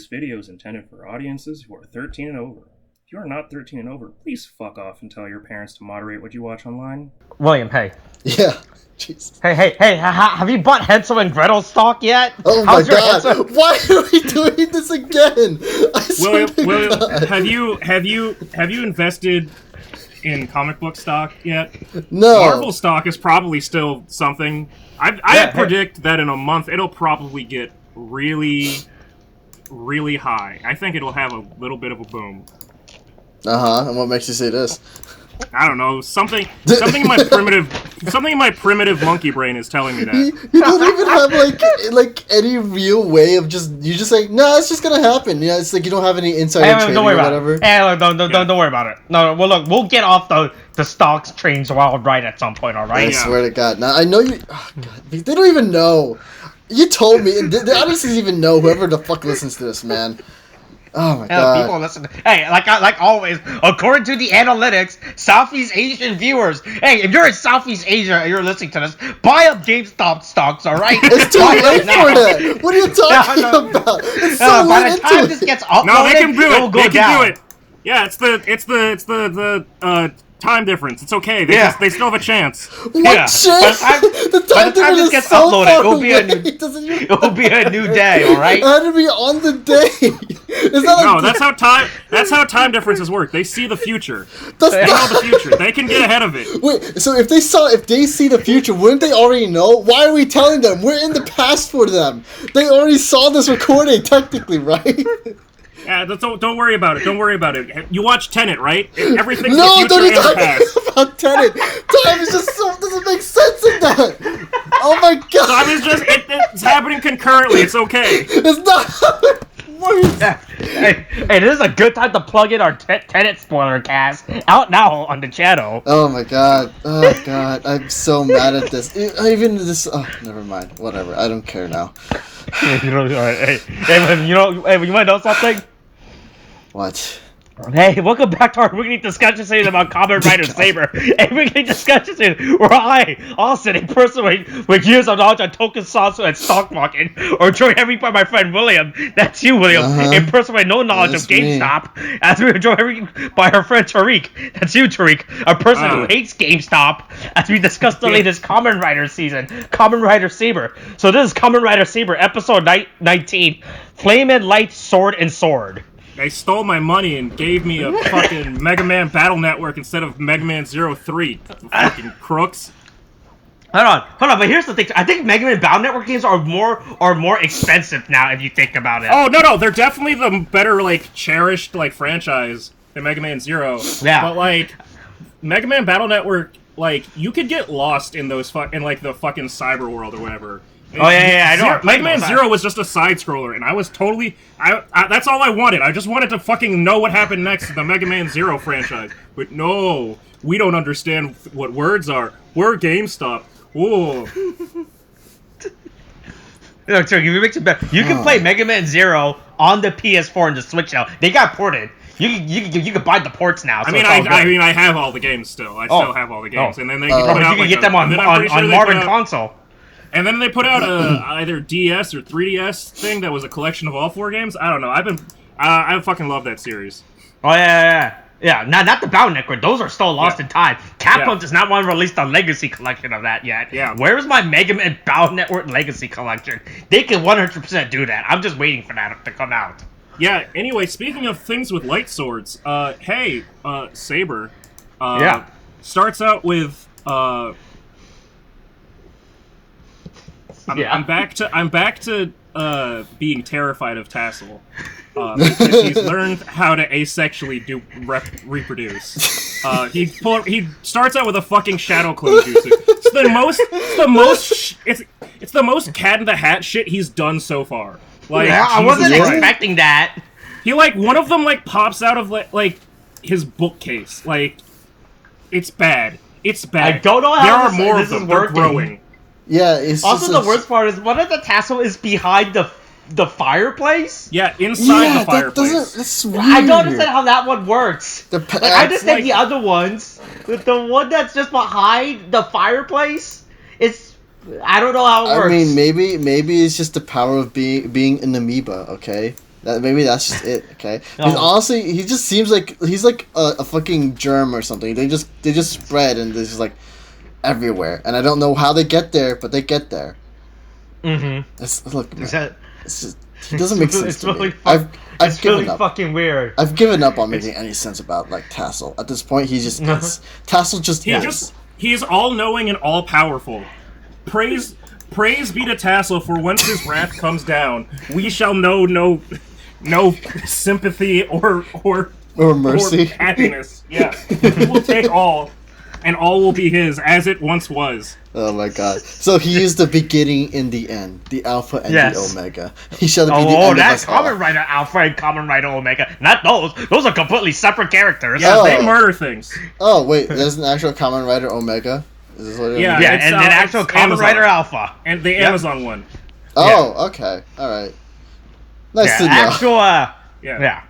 This video is intended for audiences who are 13 and over. If you are not 13 and over, please fuck off and tell your parents to moderate what you watch online. William, hey. Yeah. Jeez. Hey, have you bought Hansel and Gretel stock yet? Oh my god! Why are we doing this again? William, have you invested in comic book stock yet? No. Marvel stock is probably still something. I predict that in a month it'll probably get really, really high. I think it'll have a little bit of a boom. And what makes you say this? I don't know, something in my primitive monkey brain is telling me that. You don't even have like any real way of you just like, no, it's just gonna happen. Yeah, it's like you don't have any insider trading or whatever. Don't worry about it. No, well look, we'll get off the stocks trains wild ride at some point, alright? I swear to God. Now I know you. Oh God, they don't even know. You told me, and the audience doesn't even know. Whoever the fuck listens to this, man. Oh my god. People listen. Hey, like always, according to the analytics, Southeast Asian viewers. Hey, if you're in Southeast Asia and you're listening to this, buy up GameStop stocks, all right? It's too late for that. What are you talking about? It's so by the time this gets uploaded, no, they can do it. They can do it. Yeah, it's the time difference. It's okay. They still have a chance. What chance? By the time this gets uploaded, it will be a new day. All right. It had to be on the day. That's how time differences work. They see the future. They know the future. They can get ahead of it. Wait, so if they see the future, wouldn't they already know? Why are we telling them? We're in the past for them. They already saw this recording, technically, right? Yeah, don't worry about it. Don't worry about it. You watch Tenet, right? Everything's no, the future and the past. About Tenet. Time is just doesn't make sense in that. Oh my god. Time is just it's happening concurrently. It's okay. It's not. Hey, this is a good time to plug in our Tenet spoiler cast out now on the channel. Oh my god. Oh god. I'm so mad at this. Even this. Oh, never mind. Whatever. I don't care now. You might know something? What? Hey, welcome back to our weekly discussion series about Kamen Rider Saber. A weekly discussion series where I, Austin, a person with years of knowledge on tokusatsu and stock market, or joined every by my friend William, that's you, William, a person with no knowledge of GameStop, as we were joined every by our friend Tariq, that's you, Tariq, a person who hates GameStop, as we discuss the latest Kamen Rider season, Kamen Rider Saber. So this is Kamen Rider Saber, episode 19, Flame and Light, Sword and Sword. They stole my money and gave me a fucking Megaman Battle Network instead of Megaman 03. Fucking crooks. Hold on, but here's the thing. I think Megaman Battle Network games are more expensive now if you think about it. Oh, no, they're definitely the better, like, cherished, like, franchise than Mega Man 0. Yeah. But, like, Megaman Battle Network, like, you could get lost in those in the fucking cyber world or whatever. Oh yeah, I know. Mega Man 0 was just a side scroller, and I was totally. That's all I wanted. I just wanted to fucking know what happened next in the Mega Man 0 franchise. But no, we don't understand what words are. We're GameStop. Whoa. Look, so you can play Mega Man 0 on the PS4 and the Switch now. They got ported. You can buy the ports now. So I have all the games still. I still have all the games, and then they put out, you can get them on Marvin console. And then they put out either DS or 3DS thing that was a collection of all 4 games. I don't know. I fucking love that series. Oh yeah. Not the Battle Network. Those are still lost in time. Capcom does not want to release the Legacy collection of that yet. Yeah. Where's my Mega Man Battle Network Legacy collection? They can 100% do that. I'm just waiting for that to come out. Yeah. Anyway, speaking of things with light swords, Saber. Starts out with I'm back to being terrified of Tassel because he's learned how to asexually reproduce. He starts out with a fucking shadow clone jutsu. It's the most Cat in the Hat shit he's done so far. Like, I wasn't expecting that. He one of them pops out of like his bookcase. Like, it's bad. It's bad. I don't know how this is working. They're growing. Yeah, it's also the worst part is one of the tassel is behind the fireplace. Yeah, inside the fireplace. That's weird. I don't understand how that one works. I understand the other ones, but the one that's just behind the fireplace, I don't know how it works. I mean, maybe it's just the power of being an amoeba. Okay. Maybe that's just it. Okay. No. Because honestly, he just seems like he's like a fucking germ or something. They just spread and they're just like everywhere. And I don't know how they get there, but they get there. Mm-hmm. Look, man, Is that? it's just, it doesn't make sense It's to really me. I've it's given really up. fucking weird. I've given up on making any sense about like Tassel. At this point, he just is. Tassel just is. He's all-knowing and all-powerful. Praise be to Tassel, for once his wrath comes down, we shall know no sympathy or mercy. or happiness. Yeah, he will take all, and all will be his, as it once was. Oh my god! So he is the beginning and the end, the Alpha and the Omega. He shall be the end that's of us all. Kamen Rider Alpha and Kamen Rider Omega. Not those. Those are completely separate characters. Yeah, they murder things. Oh wait, there's an actual Kamen Rider Omega. Is this what it is? Yeah, and then actual Kamen Amazon. Rider Alpha. And the Amazon one. Oh, okay. Alright. Nice to know. Actual, Yeah.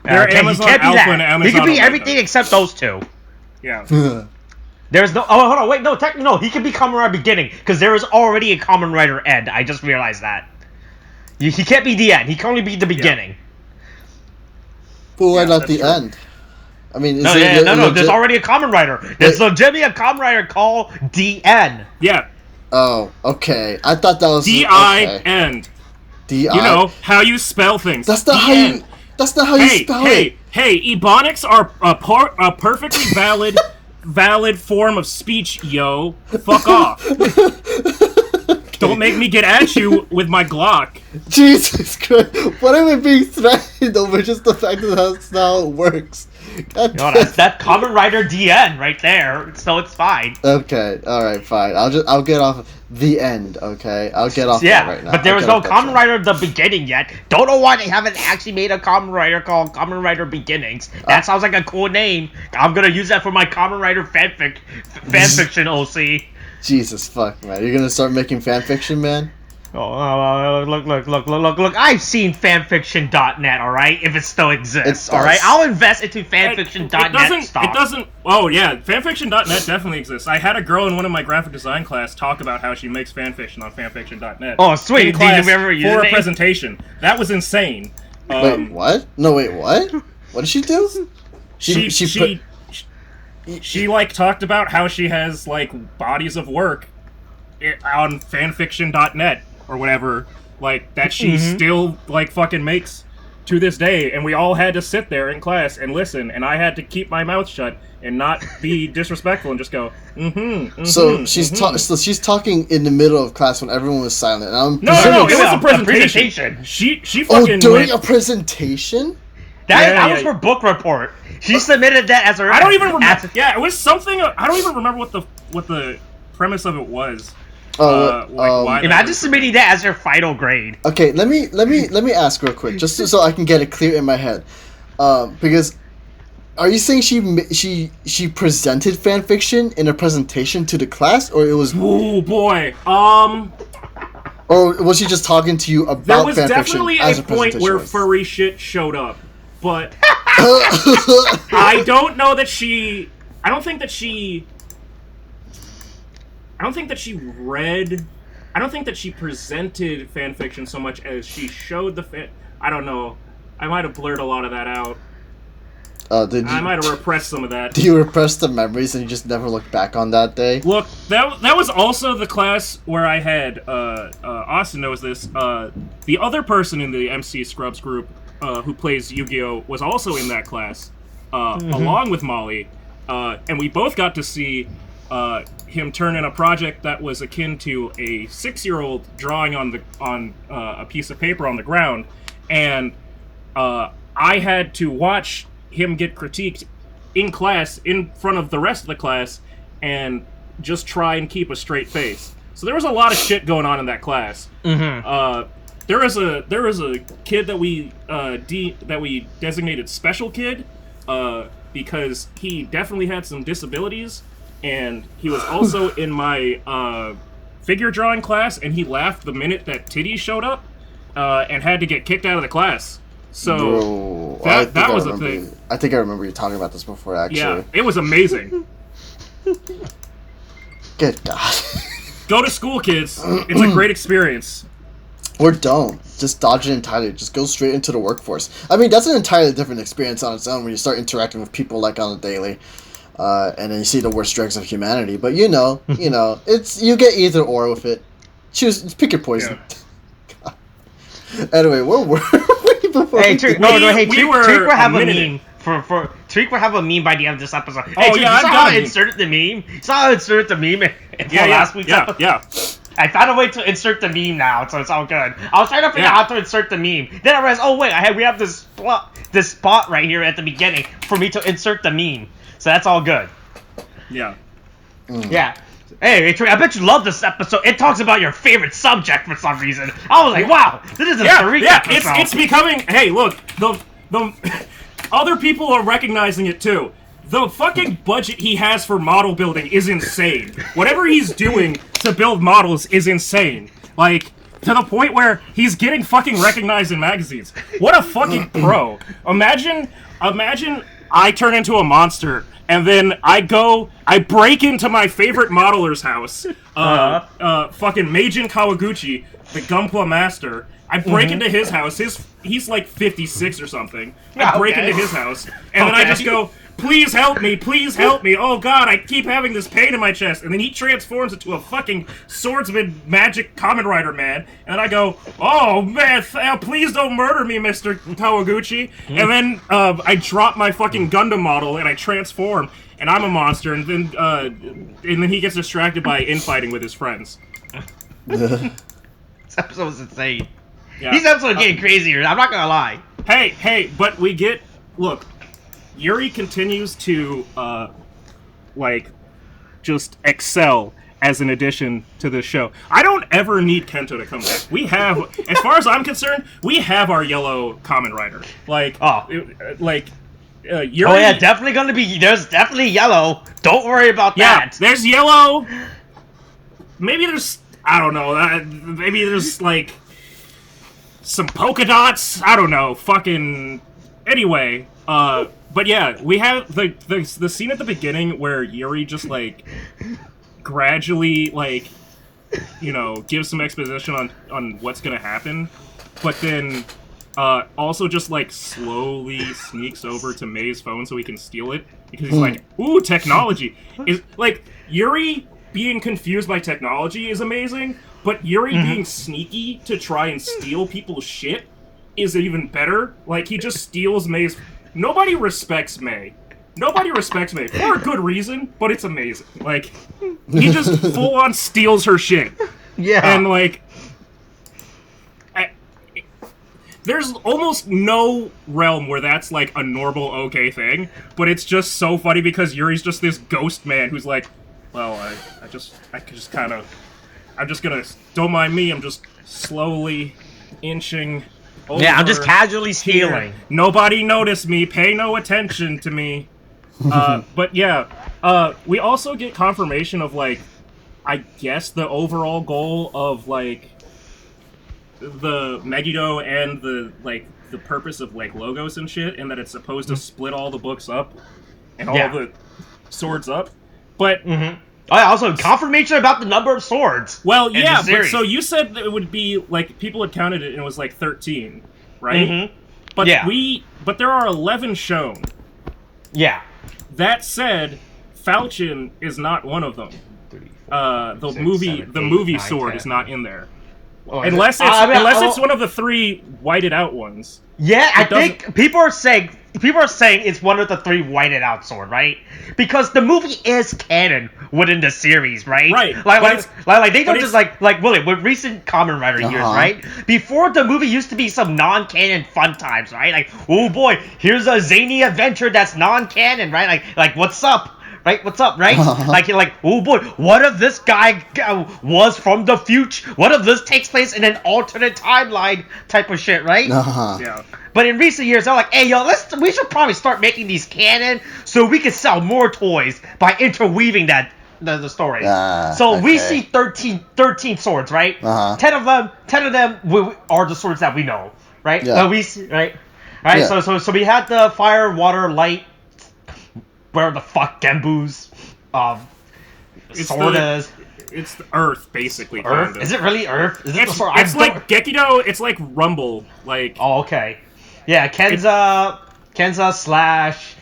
They're Amazon he can't be Alpha that. and Amazon He can be Omega. everything except those two. Yeah. There's no... Oh, hold on, wait, no, technically, no. He can be Kamen Rider Beginning, because there is already a Kamen Rider End. I just realized that. He can't be the end. He can only be the beginning. But why not the true. end? I mean, No, there's already a Kamen Rider. There's legitimately a Kamen Rider called DN. Yeah. Oh, okay. I thought that was D-I-N. D-I. You know, how you spell things. That's not how you... That's not how you spell it. Hey, ebonics are a perfectly valid form of speech, yo. Fuck off. Don't make me get at you with my Glock. Jesus Christ. What am I being threatened over just the fact that that's not how it works? God No, that's Kamen Rider DN right there, so it's fine. Okay, alright, fine. I'll get off the end, okay? I'll get off that right now. But there was no Kamen Rider The Beginning yet. Don't know why they haven't actually made a Kamen Rider called Kamen Rider Beginnings. That sounds like a cool name. I'm gonna use that for my Kamen Rider fanfiction OC. Jesus fuck, man. You're gonna start making fanfiction, man? Oh, look. I've seen fanfiction.net, alright? If it still exists, It alright? does. I'll invest into fanfiction.net stock. It doesn't... Oh, yeah, fanfiction.net definitely exists. I had a girl in one of my graphic design class talk about how she makes fanfiction on fanfiction.net. Oh, sweet. In class Did you ever use for a it? presentation. That was insane. Wait, what? No, wait, what? What did she do? She like talked about how she has like bodies of work on fanfiction.net or whatever, like that she still like fucking makes to this day, and we all had to sit there in class and listen, and I had to keep my mouth shut and not be disrespectful and just go So she's talking in the middle of class when everyone was silent, and I'm No, it was a presentation. She fucking during a presentation? That was her book report. She submitted that as her. I don't even remember. Yeah, it was something. I don't even remember what the premise of it was. Why Imagine submitting that as your final grade. Okay, let me ask real quick, just so I can get it clear in my head, because are you saying she presented fanfiction in a presentation to the class, or it was? Oh boy, or was she just talking to you about there was fanfiction definitely as a a point where presentation? furry shit showed up, but I don't know that she. I don't think that she read. I don't think that she presented fanfiction so much as she showed the fan. I don't know. I might have blurred a lot of that out. I might have repressed some of that. Do you repress the memories and you just never look back on that day? Look, that was also the class where I had Austin knows this. The other person in the MC Scrubs group who plays Yu-Gi-Oh was also in that class, along with Molly, and we both got to see him turn in a project that was akin to a 6-year-old drawing on a piece of paper on the ground, and I had to watch him get critiqued in class in front of the rest of the class and just try and keep a straight face. So there was a lot of shit going on in that class. There was a kid that we designated special kid because he definitely had some disabilities, and he was also in my figure drawing class, and he laughed the minute that titties showed up and had to get kicked out of the class. So Bro, that was a thing. I think I remember you talking about this before, actually. Yeah, it was amazing. Good God. Go to school, kids. It's a great experience. Or don't. Just dodge it entirely. Just go straight into the workforce. I mean, that's an entirely different experience on its own when you start interacting with people like on a daily. And then you see the worst dregs of humanity. But it's you get either or with it. Pick your poison. Yeah. Anyway, where were we before? Hey, Tariq, Tariq will have a meme. Tariq will have a meme by the end of this episode. Hey, Tariq, I've got it. Inserted the meme. You saw how I inserted the meme in last week's episode? Yeah. I found a way to insert the meme now, so it's all good. I was trying to figure out how to insert the meme. Then I realized, oh wait, we have this spot right here at the beginning for me to insert the meme. So that's all good. Yeah. Yeah. Hey, Tariq, I bet you love this episode. It talks about your favorite subject for some reason. I was like, wow, this is a Tariq episode. It's becoming. Hey, look, the other people are recognizing it too. The fucking budget he has for model building is insane. Whatever he's doing to build models is insane. Like, to the point where he's getting fucking recognized in magazines. What a fucking pro. Imagine I turn into a monster, and then I break into my favorite modeler's house, fucking Meijin Kawaguchi, the Gunpla Master. I break into his house. He's like 56 or something. I break into his house, and then I just go, please help me, oh god, I keep having this pain in my chest, and then he transforms into a fucking swordsman magic Kamen Rider man, and I go, oh man, please don't murder me, Mr. Kawaguchi, and then I drop my fucking Gundam model, and I transform, and I'm a monster, and then he gets distracted by infighting with his friends. This episode was insane. Yeah. These episodes are getting crazier, I'm not gonna lie. Hey, but look, Yuri continues to, just excel as an addition to this show. I don't ever need Kento to come back. We have, as far as I'm concerned, we have our yellow Kamen Rider. Yuri... Oh yeah, there's definitely yellow. Don't worry about that. Yeah, there's yellow. Maybe there's, I don't know, maybe there's, some polka dots. I don't know, fucking... Anyway, but yeah, we have the scene at the beginning where Yuri just gradually gives some exposition on what's gonna happen, but then also just slowly sneaks over to Mei's phone so he can steal it because he's like, ooh, technology is Yuri being confused by technology is amazing, but Yuri being sneaky to try and steal people's shit is even better. He just steals Mei's. Nobody respects Mei. For a good reason, but it's amazing. He just full on steals her shit. Yeah. And there's almost no realm where that's a normal okay thing, but it's just so funny because Yuri's just this ghost man who's well, I'm just gonna, don't mind me, I'm just slowly inching over. Yeah, I'm just casually stealing. Here. Nobody noticed me. Pay no attention to me. But yeah, we also get confirmation of I guess the overall goal of the Megiddo and the purpose of logos and shit, and that it's supposed to split all the books up and all the swords up. But also confirmation about the number of swords. Well, yeah, but so you said that it would be people had counted it and it was 13, right? But but there are 11 shown. Yeah. That said, Falchion is not one of them. The movie sword is not in there. Oh, unless it's one of the 3 whited out ones. Yeah, I think people are saying it's one of the 3 whited out sword, right? Because the movie is canon within the series, right? Right. They don't just with recent Kamen Rider years, right? Before the movie used to be some non-canon fun times, right? Oh boy, here's a zany adventure that's non-canon, right? What's up? Right, what's up, right? Oh boy, what if this guy was from the future? What if this takes place in an alternate timeline type of shit, right? Yeah. But in recent years, they're hey, yo, we should probably start making these canon so we can sell more toys by interweaving the story. So we see 13 swords, right? 10 of them are the swords that we know, right? Yeah. We see, right? Yeah. So we had the fire, water, light. Where the fuck Genbu's sword is. it's the Earth basically. Earth? Kinda. Is it really Earth? Is it It's like Gekido. It's like Rumble. Like. Oh, okay. Yeah, Kenza slash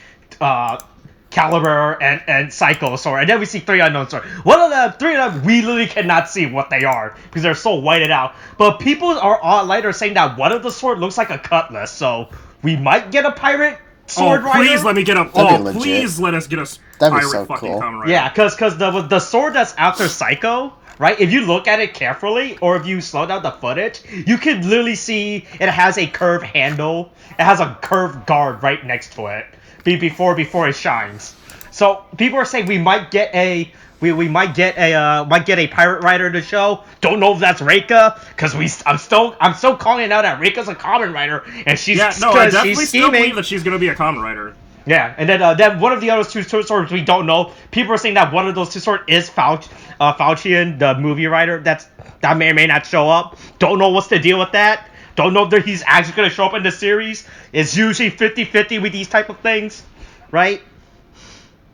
Caliber and Psycho Sword, and then we see 3 unknown swords. One of the 3 of them, we literally cannot see what they are because they're so whited out. But people are online saying that one of the sword looks like a cutlass, so we might get a pirate sword rider. Please let me get a. That'd be Please let us get a That'd be pirate so fucking cool. Kamen Rider. Yeah, because the sword that's after Psycho, right? If you look at it carefully, or if you slow down the footage, you can literally see it has a curved handle. It has a curved guard right next to it before it shines. So people are saying we might get a pirate rider to show. Don't know if that's Reika, because I'm still calling it out that Reika's a Kamen Rider, and she's I definitely she's still scheming. believe that she's gonna be a Kamen Rider. Yeah, and then one of the other 2 swords we don't know. People are saying that one of those 2 swords is Faucian, the movie writer. That may or may not show up. Don't know what's the deal with that. Don't know if he's actually going to show up in the series. It's usually 50-50 with these type of things, right?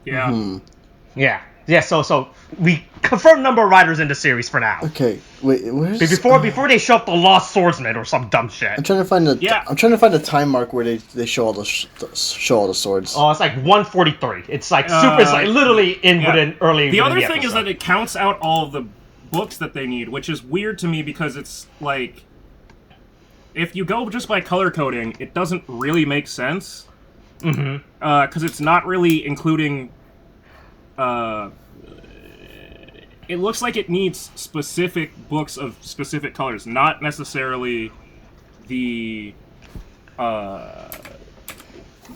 Yeah. Hmm. Yeah. So we confirmed number of riders in the series for now. Okay, wait, where's... Before they show up the Lost Swordsman or some dumb shit. I'm trying to find the... Yeah. I'm trying to find the time mark where they show all the swords. Oh, it's like 143. It's like super. It's like literally within early. The other within thing is episode. that it counts out all of the books that they need, which is weird to me because it's like, if you go just by color coding, it doesn't really make sense. Mm-hmm. Because it's not really including. It looks like it needs specific books of specific colors, not necessarily the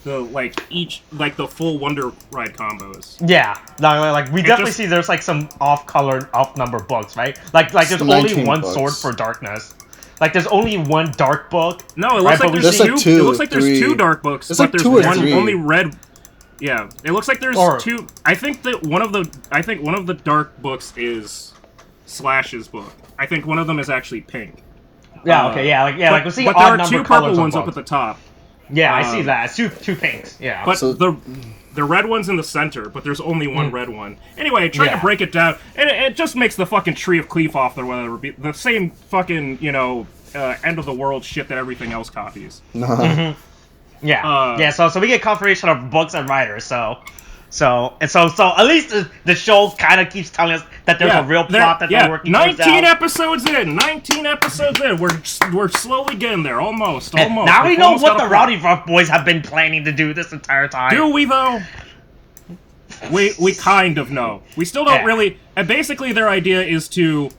the full Wonder Ride combos. Yeah, like we definitely just- see there's like some off-color, off-number books, right? Like there's only 19 one books. sword for darkness. Like there's only one dark book. No, it right? looks like But we there's see- like two. It two, looks like there's three. 2 dark books, There's but like there's 2 or one 3. only red. Yeah, it looks like there's Or- 2. I think one of the dark books is Slash's book. I think one of them is actually pink. Yeah, okay, yeah, like we see but odd there are number 2 colors purple on ones up books. at the top. Yeah, I see that. Two pinks. Yeah. But So- the red one's in the center, but there's only one red one. Anyway, trying Yeah. to break it down, and it just makes the fucking Tree of Cleaf-off the same fucking, end of the world shit that everything else copies. Yeah. So we get confirmation of books and writers. So at least the show kind of keeps telling us that there's a real plot that they're working towards. 19 episodes in. 19 episodes in. We're slowly getting there. Almost. Now we We've know almost what got the a Rowdy Rough Boys have been planning to do this entire time. Do we though? We kind of know. We still don't Yeah. really. And basically, their idea is to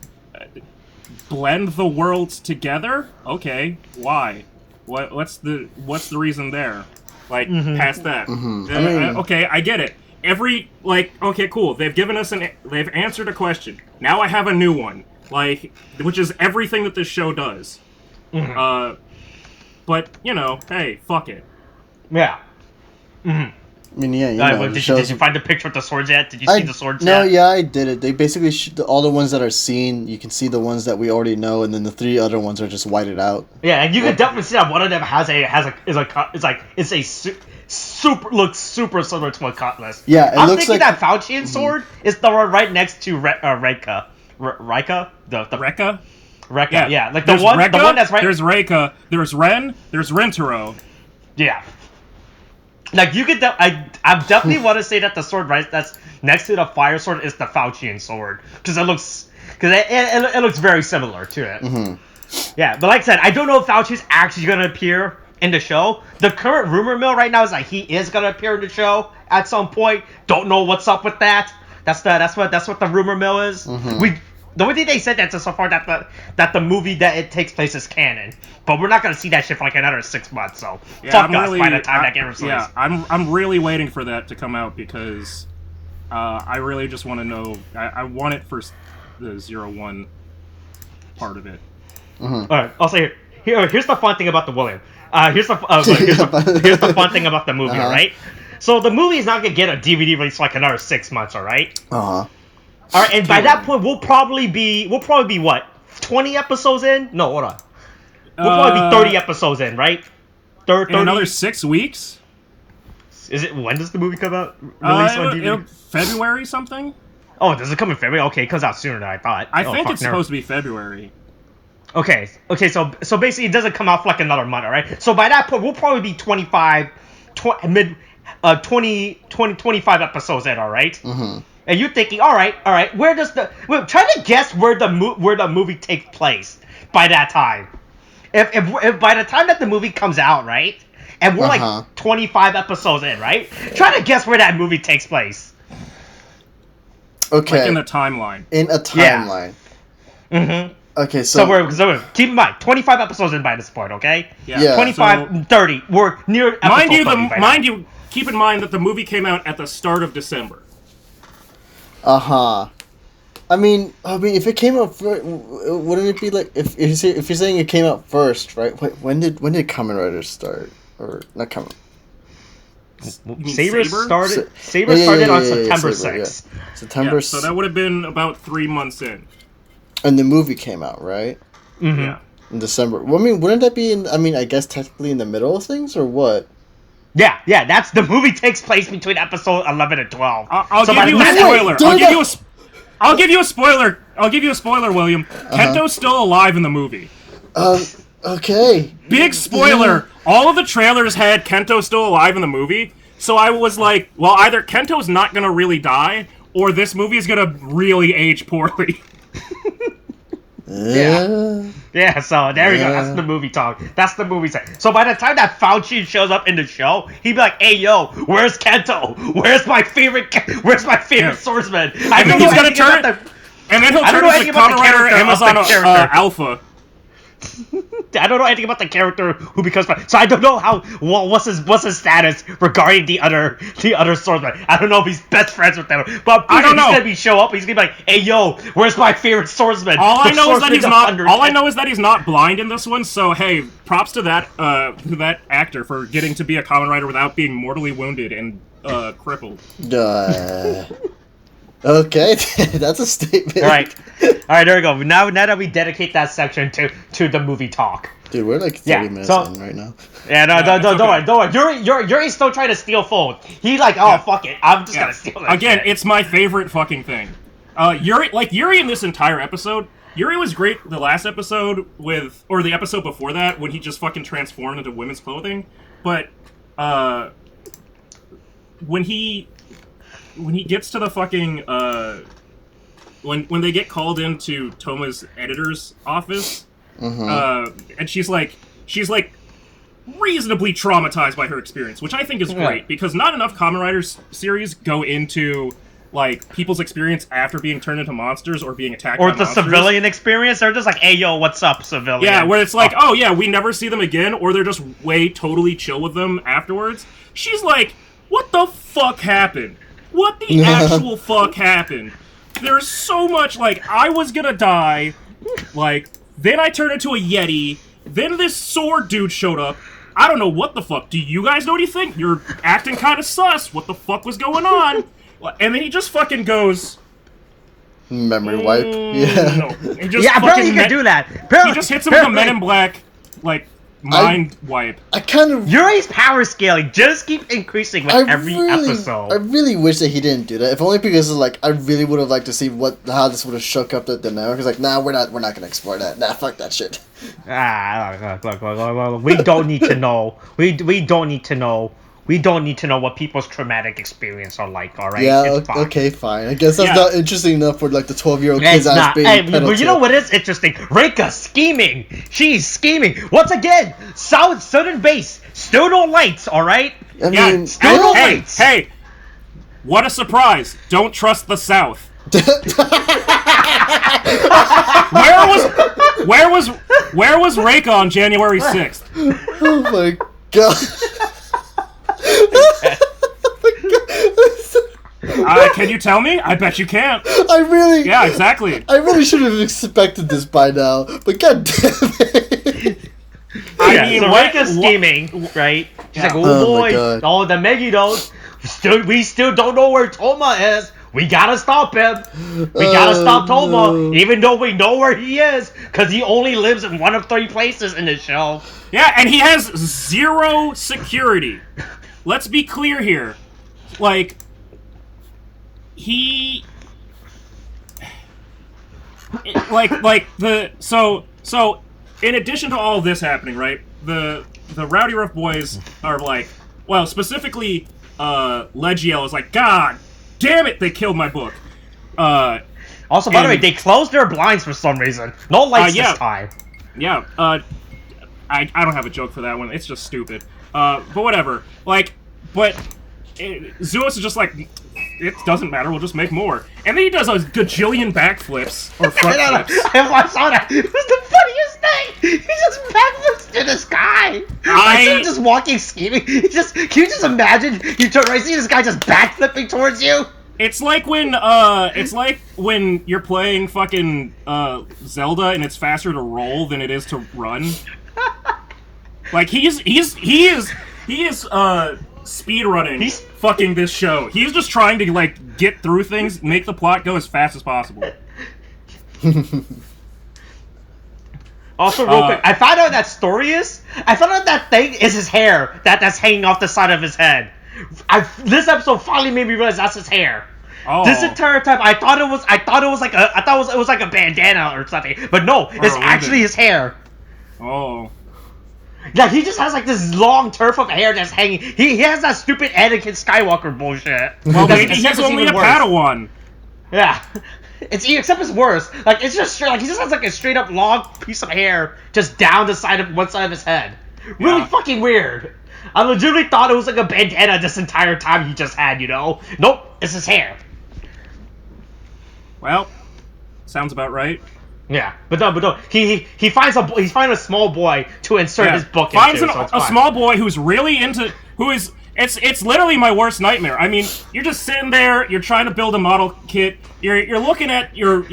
blend the worlds together. Okay, why? What's the reason there? Like past that. Okay, I get it. Okay, cool. They've given us they've answered a question. Now I have a new one. Which is everything that this show does. But hey, fuck it. Yeah. I mean, yeah, Did you find the picture with the swords yet? Did you see the swords yet? No, yeah, I did it. They basically all the ones that are seen, you can see the ones that we already know, and then the 3 other ones are just whited out. Yeah, and you can definitely see that one of them looks super similar to a cutlass. Yeah, it I'm looks thinking like- that Faucian sword is the one right next to Reika. Reika? The Rekka? Rekka, yeah. Like There's the one Rekka, that's right. There's Reika, there's Ren, there's Rentaro. Yeah. Like you could, I definitely want to say that the sword right that's next to the fire sword is the Faucian sword because it looks very similar to it. Yeah, but like I said, I don't know if Fauci's actually gonna appear in the show. The current rumor mill right now is that he is gonna appear in the show at some point. Don't know what's up with that. That's what the rumor mill is. The only thing they said that's so far that the movie that it takes place is canon, but we're not gonna see that shit for like another 6 months. So fuck us by the time that gets released. Yeah, I'm really waiting for that to come out because I really just want to know. I want it for the 0-1 part of it. All right, I'll say here's the fun thing about the William. Here's the fun thing about the movie, all right? So the movie is not gonna get a DVD release for like another 6 months, all right? All right, and by that point, we'll probably be what, 20 episodes in? No, hold on. We'll probably be 30 episodes in, right? 30. In another 6 weeks? Is it? When does the movie come out? Release on DVD? February something? Oh, does it come in February? Okay, it comes out sooner than I thought. I think it's supposed to be February. Okay, so basically it doesn't come out for like another month, all right? So by that point, we'll probably be 25 episodes in, all right? Mm-hmm. And you're thinking, all right, where does try to guess where the movie takes place by that time. If by the time that the movie comes out, right? And we're like 25 episodes in, right? Try to guess where that movie takes place. Okay. Like in the timeline. In a timeline. Yeah. Mm-hmm. Okay, so we're keep in mind 25 episodes in by this point, okay? Yeah. 25, 30. We're near episode 30 keep in mind that the movie came out at the start of December. I mean, if it came out first, wouldn't it be like if you're saying it came out first, right? When did Kamen Rider start, or not Kamen? Saber started. Saber started on September 6th. Yeah. September. So that would have been about 3 months in. And the movie came out, right? Mm-hmm. Yeah. In December. Well, I mean, wouldn't that be in? I mean, I guess technically in the middle of things, or what? Yeah. That's the movie takes place between episode 11 and 12. I'll give you a spoiler. I'll give you a spoiler. I'll give you a spoiler, William. Kento's still alive in the movie. Okay. Big spoiler. All of the trailers had Kento still alive in the movie, so I was like, well, either Kento's not gonna really die, or this movie is gonna really age poorly. Yeah, so there we go. That's the movie talk. That's the movie set. So by the time that Fauci shows up in the show, he'd be like, "Hey, yo, where's Kento? Where's my favorite swordsman?" And then he's gonna turn it. And then he'll turn into Kamen Rider Amazon Alpha. I don't know anything about the character who becomes, so I don't know what's his status regarding the other swordsman. I don't know if he's best friends with them, but I don't know. He's gonna show up. He's gonna be like, "Hey, yo, where's my favorite swordsman?" All I know is that he's not blind in this one. So hey, props to that actor for getting to be a Kamen Rider without being mortally wounded and crippled. Okay, that's a statement. All right, there we go. Now that we dedicate that section to the movie talk. Dude, we're like 30 minutes in right now. Yeah, don't worry. Yuri's still trying to steal phone. He's like, fuck it, I'm just gonna steal it. Again, it's my favorite fucking thing. Yuri in this entire episode. Yuri was great the last episode or the episode before that when he just fucking transformed into women's clothing. But when he gets to the fucking when they get called into Toma's editor's office, and she's like reasonably traumatized by her experience, which I think is great because not enough Kamen Riders series go into like people's experience after being turned into monsters or being attacked by monsters. Or the civilian experience. They're just like, "Hey, yo, what's up, civilian?" Yeah, where it's like, "Oh yeah, we never see them again," or they're just totally chill with them afterwards. She's like, "What the fuck happened? What the actual fuck happened?" There's so much, like, I was gonna die, like, then I turned into a Yeti, then this sword dude showed up. I don't know what the fuck. Do you guys know anything? You're acting kind of sus. What the fuck was going on? And then he just fucking goes... Memory wipe. No. Apparently you can do that. He just hits him with a Men in Black, like, mind wipe. I kind of... Yuri's power scaling just keep increasing with every episode. I really wish that he didn't do that. If only because like I really would have liked to see how this would have shook up the network. It's like, nah, we're not gonna explore that. Nah, fuck that shit. Look. We don't need to know. We don't need to know. We don't need to know what people's traumatic experience are like, alright? Yeah, okay, fine. I guess that's not interesting enough for like the 12-year-old kids ass being but you know what is interesting? Reika scheming. She's scheming. Once again, Southern base. Still no lights, alright? Still no lights. Hey, what a surprise. Don't trust the South. Where was Reika on January 6th? Oh my god. Can you tell me? I bet you can't. Yeah, exactly. I really should have expected this by now, but god damn it. I mean, Reika's scheming, right? She's like, oh boy, the Megidos, we still don't know where Toma is. We gotta stop him. We gotta stop Toma, even though we know where he is, because he only lives in one of 3 places in the show. Yeah, and he has 0 security. Let's be clear here. Like, he So in addition to all this happening, right? The Rowdy Rough Boys are like, well, specifically, Legiel is like, God damn it, they killed my book. Also, by the way, they closed their blinds for some reason. No lights this time. Yeah. I don't have a joke for that one. It's just stupid. But whatever. Zeus is just like, it doesn't matter. We'll just make more. And then he does a gajillion backflips or front flips. I saw that. It was the funniest thing. He just backflips to the sky. Instead of just walking, scheming. Can you just imagine? You turn right, see this guy just backflipping towards you. It's like when you're playing fucking Zelda and it's faster to roll than it is to run. Like he is speed running fucking this show. He's just trying to like get through things, make the plot go as fast as possible. Also, real quick, I found out that that thing is his hair that's hanging off the side of his head. This episode finally made me realize that's his hair. Oh. This entire time, I thought it was like a bandana or something, but no, it's actually his hair. Oh. Yeah, he just has like this long turf of hair that's hanging. He has that stupid Anakin Skywalker bullshit. Well, maybe he's only a Padawan. Yeah, except it's worse. Like it's just straight. Like he just has like a straight up long piece of hair just down the side of one side of his head. Really fucking weird. I legitimately thought it was like a bandana this entire time he just had. Nope, it's his hair. Well, sounds about right. Yeah, but no. He's finding a small boy to insert his book finds into. a small boy who's really into It's literally my worst nightmare. I mean, you're just sitting there, you're trying to build a model kit, you're looking at your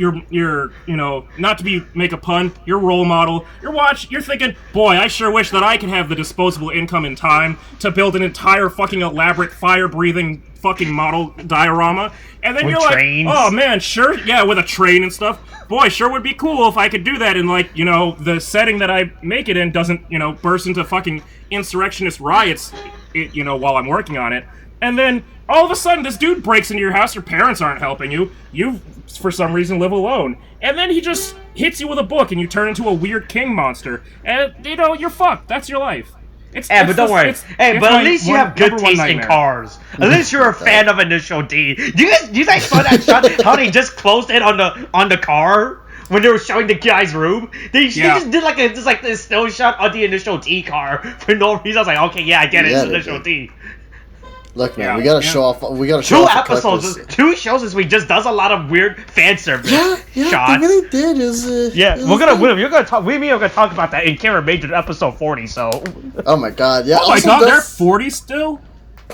not to make a pun, your role model, you're thinking, boy, I sure wish that I could have the disposable income and time to build an entire fucking elaborate fire-breathing fucking model diorama. And then with you're trains. like, oh man, sure, yeah, with a train and stuff. Boy, sure would be cool if I could do that in, like, the setting that I make it in doesn't, burst into fucking insurrectionist riots, while I'm working on it. And then, all of a sudden, this dude breaks into your house, your parents aren't helping you, you, for some reason, live alone. And then he just hits you with a book and you turn into a weird king monster. And, you're fucked. That's your life. But don't worry. But at least you have good taste in cars. At least you're a fan of Initial D. Do you guys saw that shot? How they just closed in on the car when they were showing the guy's room? They just did like this still shot on the Initial D car for no reason. I was like, okay, yeah, I get it. It's Initial D. Look, man, we gotta show off. We gotta show off. 2 episodes, 2 shows this week just does a lot of weird fan service. Yeah, shots. they really did. We're gonna talk about that in Kamen Rider episode 40. So. Oh my god! Yeah. Oh my god, they're 40 still.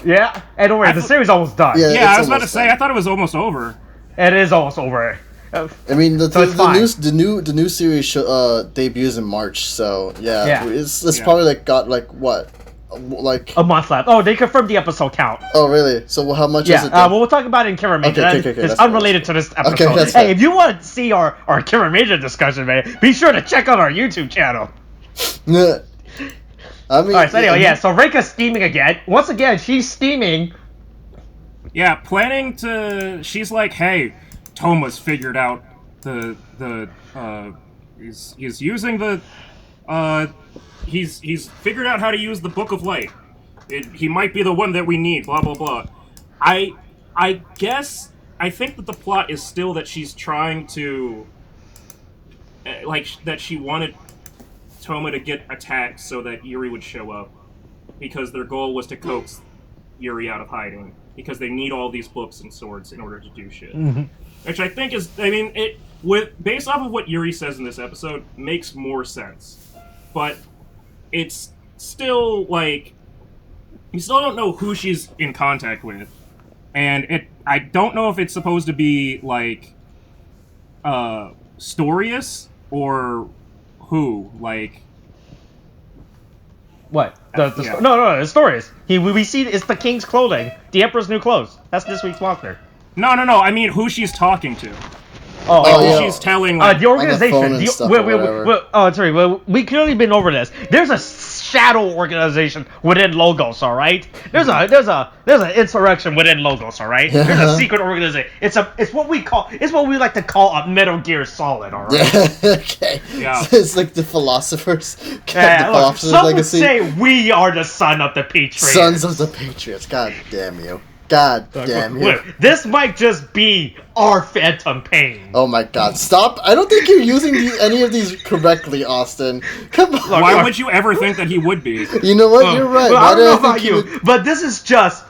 Yeah, and don't worry, the series almost done. Yeah, I was about to say, I thought it was almost over. It is almost over. I mean, the new series debuts in March, so it's probably got what. Like a month left. Oh, they confirmed the episode count. Oh, really? So how much is it? Well, we'll talk about it in Kamen Rider. Okay, it's unrelated to this episode. Okay, hey, if you want to see our Kamen Rider discussion, man, be sure to check out our YouTube channel. Alright, so anyway, so Reika's steaming again. Once again, she's steaming. Yeah, she's like, hey, Toma's figured out he's using the, He's figured out how to use the Book of Light. He might be the one that we need, blah, blah, blah. I guess, I think that the plot is still that she's trying to, that she wanted Toma to get attacked so that Yuri would show up. Because their goal was to coax Yuri out of hiding. Because they need all these books and swords in order to do shit. Mm-hmm. Which I think is, based off of what Yuri says in this episode, makes more sense. But it's still, you still don't know who she's in contact with. And I don't know if it's supposed to be, Storius, or who, What? No, it's Storius. We see it's the king's clothing. The Emperor's new clothes. That's this week's monster. No, I mean who she's talking to. She's telling the organization. Sorry. Well, we clearly been over this. There's a shadow organization within Logos. All right. There's an insurrection within Logos. All right. There's a secret organization. It's what we like to call a Metal Gear Solid. All right. Okay. Yeah. So it's like the philosophers. Yeah, the look, philosophers' some would legacy. say we are the son of the Patriots. Sons of the Patriots. God damn you. God damn you. Look, this might just be our Phantom Pain. Oh my god, stop. I don't think you're using any of these correctly, Austin. Come on. Why would you ever think that he would be? You know what? You're right. Well, Why I don't did know think about he you, would- but this is just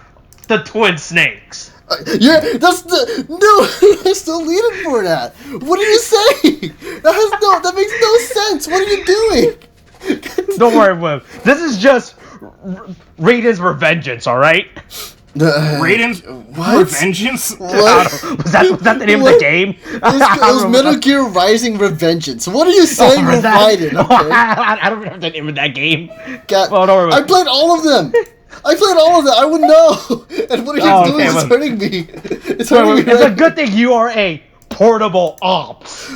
the Twin Snakes. Yeah, that's the no. There's no leading for that. What are you saying? That makes no sense. What are you doing? Don't worry, Wim. This is just Raiden's Revengeance, all right? Raiden's What? Revengeance? What? Was that the name of the game? It was Metal Gear Rising Revengeance. What are you saying with Raiden? Okay. I don't remember the name of that game. God, Well, don't worry I about- played all of them. I would know. And what you're doing is well. hurting me. It's hurting me. It's a good thing you are a portable ops.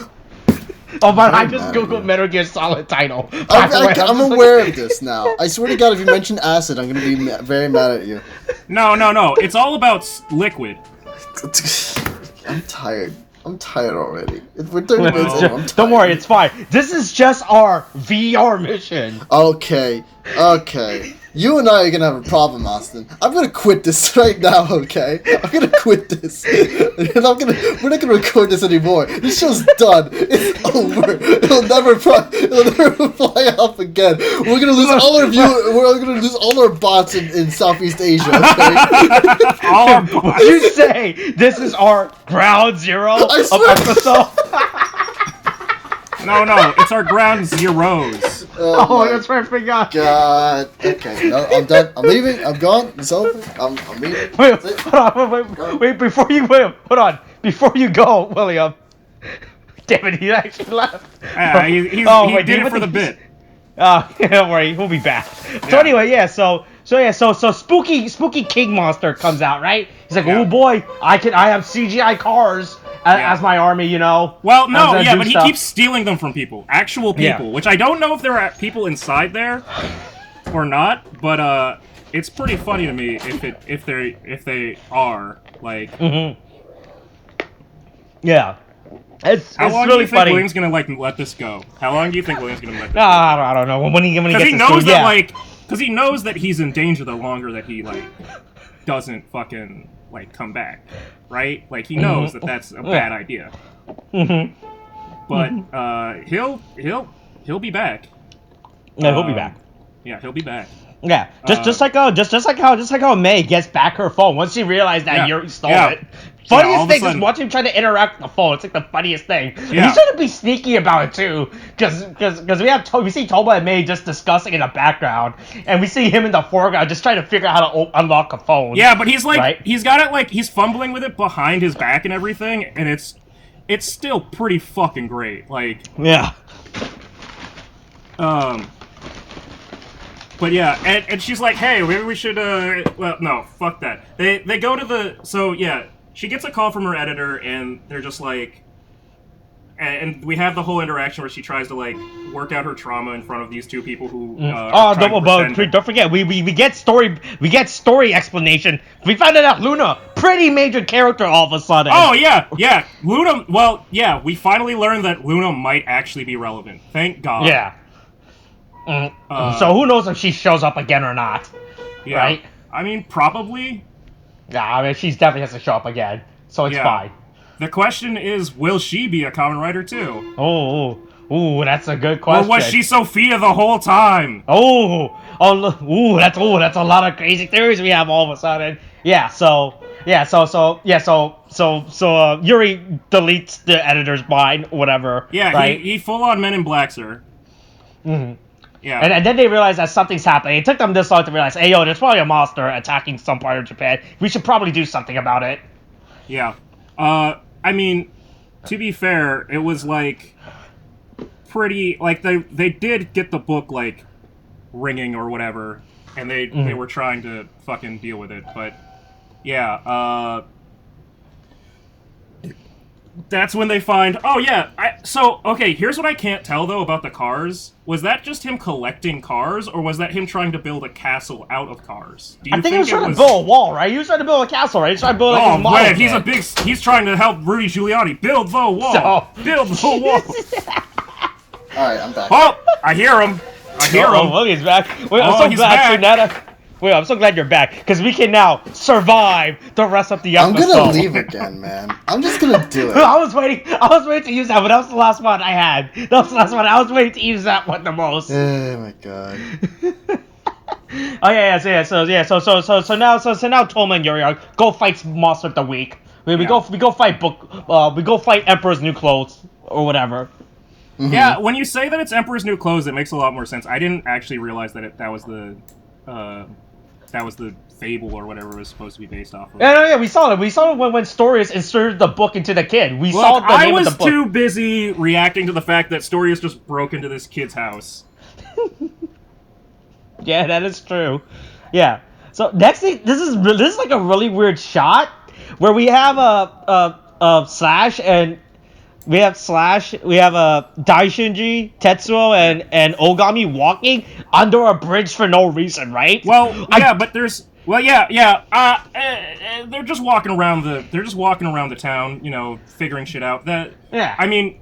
Oh, but I just googled Metal Gear Solid title. I'm aware of this now. I swear to God, if you mention acid, I'm gonna be very mad at you. No. It's all about liquid. I'm tired. I'm tired already. We're 30 minutes in. I'm tired. Don't worry, it's fine. This is just our VR mission. Okay. You and I are gonna have a problem, Austin. I'm gonna quit this right now, okay? I'm gonna quit this. And we're not gonna record this anymore. This show's done. It's over. It'll never fly off again. We're gonna lose all our we're gonna lose all our bots in Southeast Asia, okay? All our bots. You say this is our ground zero I of swear. episode? No, it's our ground zeros. Oh, my that's right, I forgot. God. Okay, no, I'm done. I'm leaving. I'm gone. It's over. I'm leaving. Wait, hold on, wait, before you go, William. Damn it, he actually left. Yeah, he wait, did it for the bit. Don't worry, we'll be back. So Yeah. anyway, so spooky King Monster comes out, right? He's like, Yeah. oh boy, I have CGI cars as my army, you know. Well, I'm no, gonna yeah, do but he stuff. keeps stealing them from people, actual people, Yeah. which I don't know if there are people inside there or not, but it's pretty funny to me if they are like. Yeah, it's How long really do you think funny. William's gonna let this go? How long do you think William's gonna let this go? I don't know when he gets Because he this knows to, that yeah. because he knows that he's in danger the longer that he doesn't fucking come back, right? Like he knows that that's a bad idea. But he'll be back. Yeah, he'll be back. Yeah, he'll be back. Yeah, just like how May gets back her phone once she realized that Yeah. Yuri stole Yeah. it. all Funniest of a thing is sudden- watching him try to interact with the phone. It's like the funniest thing. Yeah. He shouldn't be sneaky about it too, because we see Toba and May just discussing in the background, and we see him in the foreground just trying to figure out how to unlock a phone. Yeah, but he's Right. he's got it he's fumbling with it behind his back and everything, and it's still pretty fucking great. Yeah. But yeah, and she's like, hey, maybe we should, well, no, fuck that. They go to so yeah, she gets a call from her editor, and they're just like, and we have the whole interaction where she tries to, work out her trauma in front of these two people who, don't forget, we get story explanation. We found out Luna, pretty major character all of a sudden. Oh, yeah, Luna, well, yeah, we finally learned that Luna might actually be relevant. Thank God. Yeah. So who knows if she shows up again or not? Yeah. Right? I mean, probably. Yeah, I mean, she definitely has to show up again, so it's Yeah. fine. The question is, will she be a Kamen Rider too? Oh, that's a good question. Or was she Sophia the whole time? That's a lot of crazy theories we have all of a sudden. So Yuri deletes the editor's mind, whatever. Yeah, right? he full on Men in Blacks her. Mm-hmm. Yeah. And then they realize that something's happening. It took them this long to realize, hey, yo, there's probably a monster attacking some part of Japan. We should probably do something about it. Yeah. I mean, to be fair, it was pretty they did get the book ringing or whatever, and they were trying to fucking deal with it, but yeah, that's when they find, oh yeah, So, okay, here's what I can't tell, though, about the cars. Was that just him collecting cars, or was that him trying to build a castle out of cars? Do you I think he was trying to build a wall, right? He was trying to build a castle, right? He's trying to build like, his model man, he's trying to help Rudy Giuliani build the wall. Build the wall. Alright, I'm back. Oh, I hear him. Oh, Logan's back. Wait, I'm so glad, Trinetta. Wait, I'm so glad you're back, because we can now survive the rest of the episode. I'm gonna leave again, man. I'm just gonna do it. I was waiting to use that, but that was the last one I had. That was the last one. I was waiting to use that one the most. Oh my god. So now Toma and Yuri go fight Monster of the Week. We go fight Emperor's New Clothes or whatever. Mm-hmm. Yeah, when you say that it's Emperor's New Clothes, it makes a lot more sense. I didn't actually realize that that was the fable or whatever it was supposed to be based off of. Yeah, we saw it. We saw it when Storius inserted the book into the kid. We saw the name of the book. I was too busy reacting to the fact that Storius just broke into this kid's house. Yeah, that is true. Yeah. So next thing, this is like a really weird shot where we have a Slash and we have Daishinji, Tetsuo, and Ogami walking under a bridge for no reason, right? Well, but there's they're just walking around the town, you know, figuring shit out. I mean,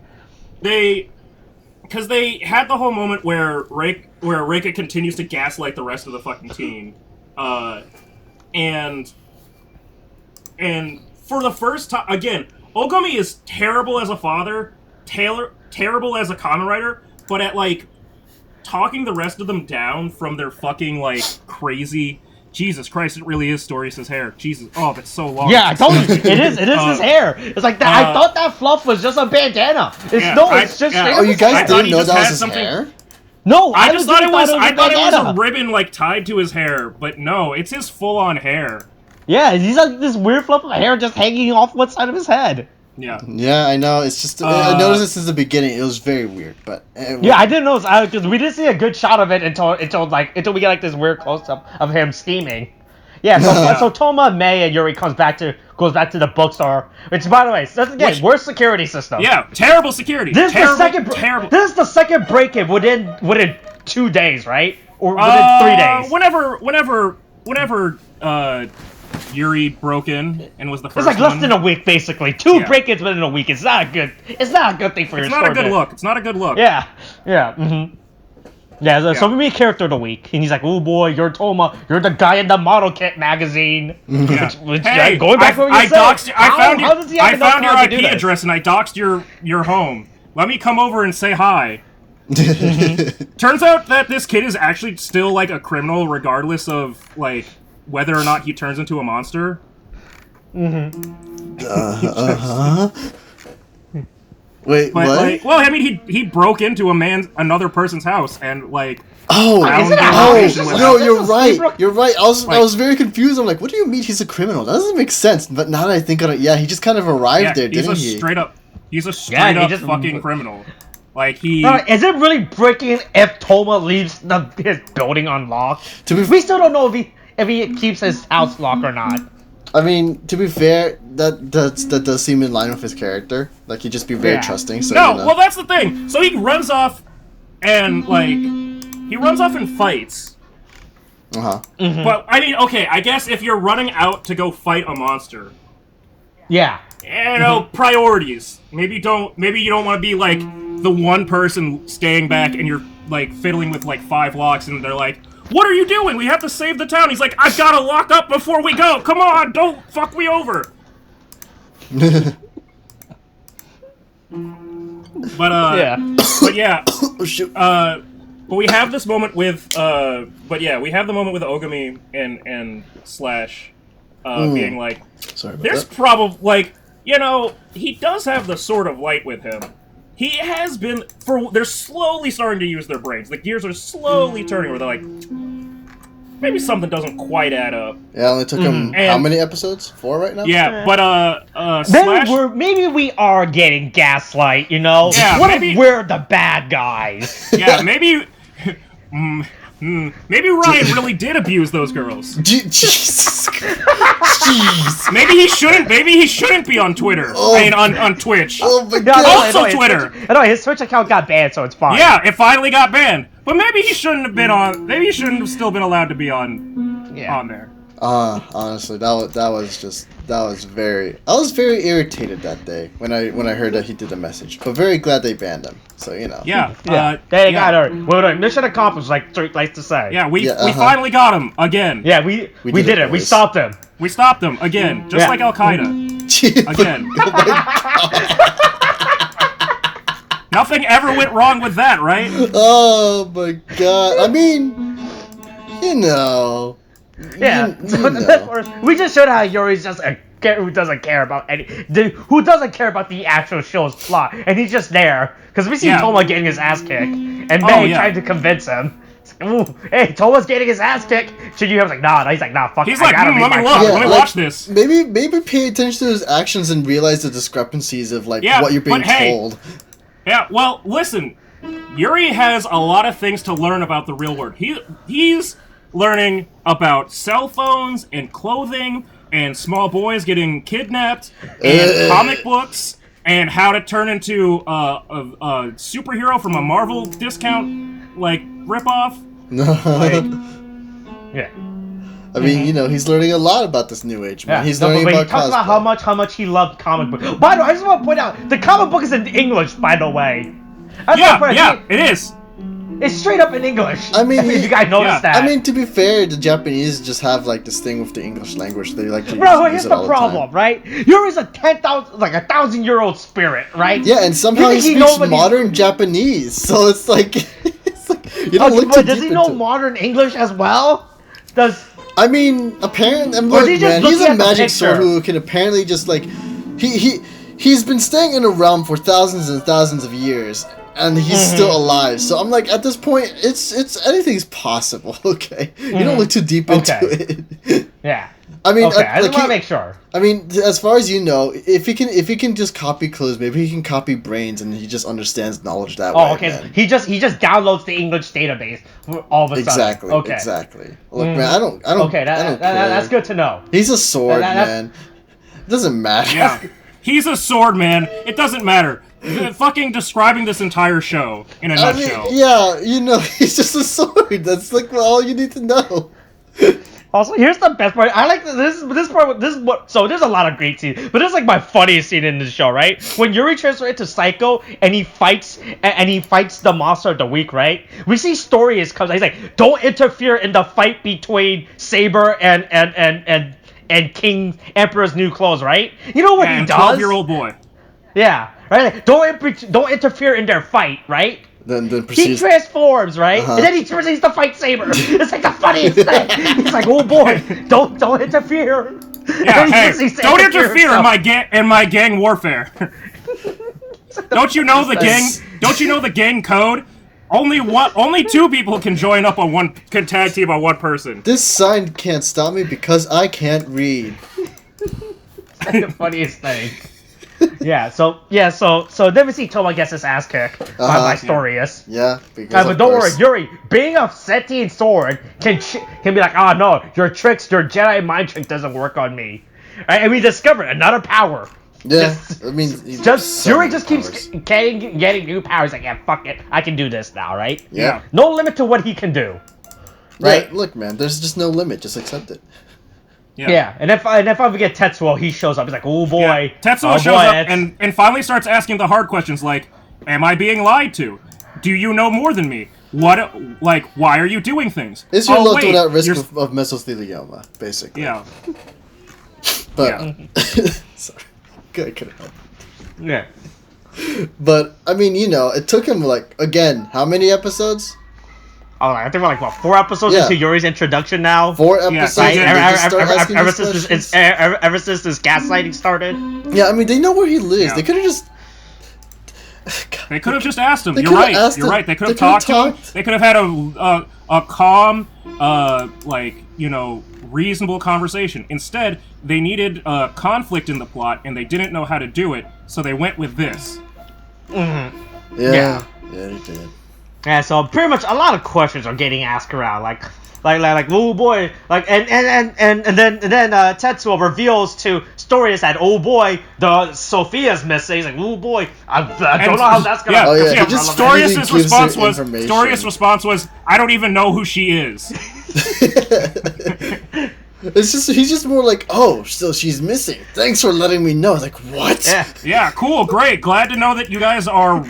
because they had the whole moment where Reika continues to gaslight the rest of the fucking team, and for the first time again. Ogami is terrible as a father, terrible as a Kamen Rider, but at, like, talking the rest of them down from their fucking, like, crazy... Jesus Christ, it really is Storius' hair. Jesus, oh, that's so long. Yeah, I told you, it is his hair. It's like that. I thought that fluff was just a bandana. It's just... Oh, you guys didn't know that was his hair? No, I thought it was a ribbon, like, tied to his hair, but no, it's his full-on hair. Yeah, he's like this weird fluff of hair just hanging off one side of his head. Yeah. Yeah, I know. It's just I noticed this since the beginning. It was very weird, but yeah, I didn't notice because we didn't see a good shot of it until we get like this weird close up of him steaming. Yeah. So Toma, May, and Yuri goes back to the bookstore. Which, by the way, worst security system. Yeah, terrible security. This is the second break-in within 2 days, right? Or within 3 days. Whenever Yuri broke in and was the first. It's like less than a week, basically. Two break-ins within a week. It's not a good thing for your store. It's not a good look. It's not a good look. Yeah. Mm-hmm. So we meet character of the week, and he's like, "Oh boy, you're Toma. You're the guy in the model kit magazine." Yeah. Hey, going back to what you said, I found your IP address and I doxed your home. Let me come over and say hi. Mm-hmm. Turns out that this kid is actually still like a criminal, regardless of like whether or not he turns into a monster. Mm-hmm. Wait, but, what? Like, well, I mean, he broke into another person's house and like. No, you're right. You're right. I was very confused. I'm like, what do you mean he's a criminal? That doesn't make sense. But now that I think of it, he just kind of arrived there, didn't he? He's a straight up fucking criminal. Like he. Is it really breaking if Toma leaves his building unlocked? We still don't know if he keeps his house locked or not. I mean, to be fair, that does seem in line with his character. Like, he'd just be very trusting. So, well, that's the thing. So he runs off and, fights. Uh-huh. Mm-hmm. But, I mean, okay, I guess if you're running out to go fight a monster... Yeah. Priorities. Maybe you don't want to be, like, the one person staying back and you're, like, fiddling with, like, 5 locks and they're like... What are you doing? We have to save the town. He's like, I've got to lock up before we go. Come on, don't fuck me over. Oh, shoot. But we have this moment with Ogami and Slash being like, sorry about there's that. probably like, he does have the sword of light with him. He has been they're slowly starting to use their brains. The gears are slowly turning where they're like, maybe something doesn't quite add up. Yeah, it only took him how many episodes? 4 right now? Yeah, but Slash... Maybe we are getting gaslight, Yeah, what if we're the bad guys? Yeah, maybe... maybe Ryan really did abuse those girls. Jesus Jeez. Maybe he shouldn't. Maybe he shouldn't be on Twitter. Oh. I mean, on Twitch. Oh my No, god. Also his Twitter. Twitch, no, his Twitch account got banned, so it's fine. Yeah, it finally got banned. But maybe he shouldn't have been on. Maybe he shouldn't have still been allowed to be on there. Honestly, I was very irritated that day when I heard that he did the message. But very glad they banned him. So Yeah. They got her. Well, mission accomplished, like Tariq likes to say. Yeah, we finally got him again. Yeah, we did it. We stopped him. We stopped him again, just like Al Qaeda. Again. Oh my Nothing ever went wrong with that, right? Oh my god. I mean, you know. Yeah. You So know. we just showed how Yuri's just a who doesn't care about who doesn't care about the actual show's plot, and he's just there because we see Toma getting his ass kicked, and May trying to convince him. Ooh, hey, Toma's getting his ass kicked. Shigeru's like, nah. He's like, nah, fuck. He's like, let me watch this. Maybe pay attention to his actions and realize the discrepancies of what you're being told. Yeah, well, listen, Yuri has a lot of things to learn about the real world. He's learning about cell phones and clothing and small boys getting kidnapped and comic books and how to turn into a superhero from a Marvel discount ripoff. Yeah. I mean, he's learning a lot about this new age, man. Yeah. He's learning about he talks cosplay. about how much he loved comic books. By the way, I just want to point out the comic book is in English. By the way, it is. It's straight up in English. I mean, if you guys noticed that. I mean, to be fair, the Japanese just have this thing with the English language. They like to Bro, use here's it the all problem, right? Yuri's a 1,000-year-old spirit, right? Yeah, and somehow he speaks modern Japanese, so it's like, you don't look too deep does he know modern English as well? I mean, apparently, look, man, he's a magic sword who can apparently just he's been staying in a realm for thousands and thousands of years, and he's still alive. So I'm like, at this point, it's anything's possible. Okay, you don't look too deep into it. Yeah. I mean, I just want to make sure. I mean, as far as you know, if he can just copy clues, maybe he can copy brains, and he just understands knowledge that way. Oh, okay. So he just downloads the English database all of a sudden. Exactly. Look, man, I don't. Okay, that's good to know. He's a sword, man. It doesn't matter. Yeah, he's a sword, man. It doesn't matter. Fucking describing this entire show in a nutshell. He's just a sword. That's all you need to know. Also, here's the best part. I like this part. So there's a lot of great scenes, but this is my funniest scene in the show, right? When Yuri transfers into Psycho and he fights the monster of the week, right? We see Story comes. He's like, "Don't interfere in the fight between Saber and King Emperor's new clothes," right? You know what he does? 12-year-old boy. Yeah, right. Don't interfere in their fight, right? Then he proceeds. transforms, right? And then he proceeds to fight Saber. It's like the funniest thing. He's like, "Oh boy, don't interfere." Yeah, hey, don't interfere in my gang warfare. Don't you know the gang? Don't you know the gang code? Only two people can tag team on one person. This sign can't stop me because I can't read. It's like the funniest thing. So then we see Toma gets his ass kicked by Storius. Yeah, because but don't worry, Yuri, being a sentient sword, can be like, "Oh no, your Jedi mind trick doesn't work on me." Right? And we discovered another power. Yeah, Yuri just keeps getting new powers. Like, yeah, fuck it, I can do this now, right? Yeah. No limit to what he can do. Right? Yeah, look, man, there's just no limit. Just accept it. Yeah, and if I forget Tetsuo, he shows up. He's like, "Oh boy." Yeah. Tetsuo shows up and finally starts asking the hard questions like, "Am I being lied to? Do you know more than me? Why are you doing things? Is your look without risk of mesothelioma, basically?" Yeah. But sorry, I couldn't help it. Yeah. But I mean, it took him again, how many epissodes? Oh, I think we're 4 episodes into Yuri's introduction now. 4 episodes. Ever since this gaslighting started. Yeah, I mean, they know where he lives. Yeah. They could have just. They could have just asked him. You're right. They could have talked to him. They could have had a calm, reasonable conversation. Instead, they needed conflict in the plot, and they didn't know how to do it, so they went with this. Mm-hmm. Yeah, they did. Yeah, so pretty much a lot of questions are getting asked around, like oh boy, like and then Tetsuo reveals to Stories that oh boy, the Sophia's missing. He's like oh boy, I don't know how that's gonna. Yeah, he just Storius' really response was, I don't even know who she is. He's just more like, oh, so she's missing. Thanks for letting me know. Like, what? Yeah, cool, great. Glad to know that you guys are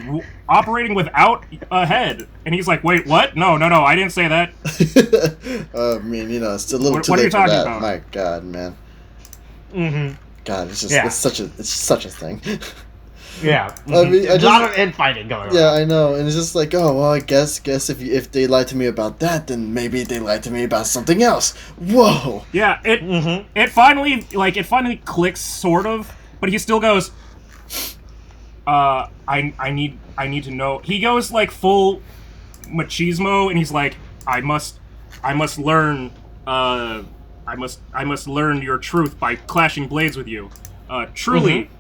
operating without a head. And he's like, wait, what? No, I didn't say that. I mean, it's a little too what are late you for talking that. about? My God, man. Mm-hmm. God, it's just it's such a thing. Yeah, I mean, a lot of infighting going on. Yeah, I know, and it's just like, oh well, I guess if they lied to me about that, then maybe they lied to me about something else. Whoa. Yeah, it finally clicks sort of, but he still goes, I need to know. He goes like full machismo, and he's like, I must learn I must learn your truth by clashing blades with you. Truly,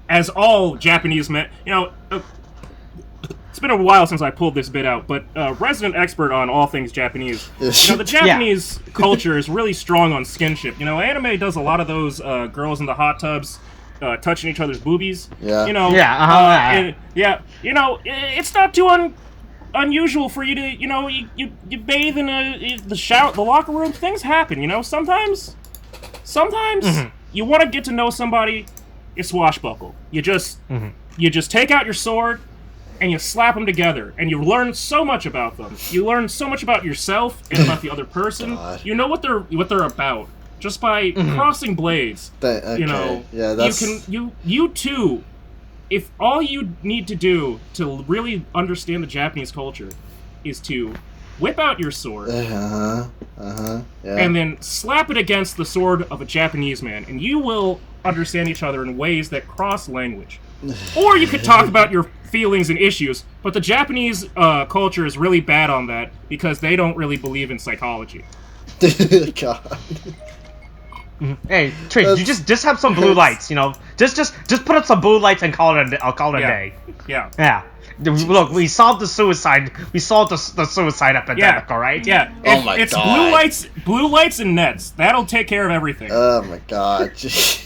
as all Japanese men, it's been a while since I pulled this bit out, but resident expert on all things Japanese. The Japanese culture is really strong on skinship. Anime does a lot of those girls in the hot tubs touching each other's boobies. Yeah. It's not too unusual for you to, you bathe in the locker room. Things happen, sometimes you want to get to know somebody. You swashbuckle. You just take out your sword and you slap them together, and you learn so much about them. You learn so much about yourself and about the other person. God. You know what they're about just by crossing blades. Yeah, that's... You too. If all you need to do to really understand the Japanese culture is to whip out your sword, yeah. and then slap it against the sword of a Japanese man, and you will understand each other in ways that cross language. Or you could talk about your feelings and issues, but the Japanese culture is really bad on that because they don't really believe in psychology. God. Hey, Trish, you just have some blue lights, Just put up some blue lights and call it a day. Yeah. Look, we solved the suicide. We solved the suicide epidemic. All right. Yeah. It's God. blue lights and nets. That'll take care of everything. Oh my God. Just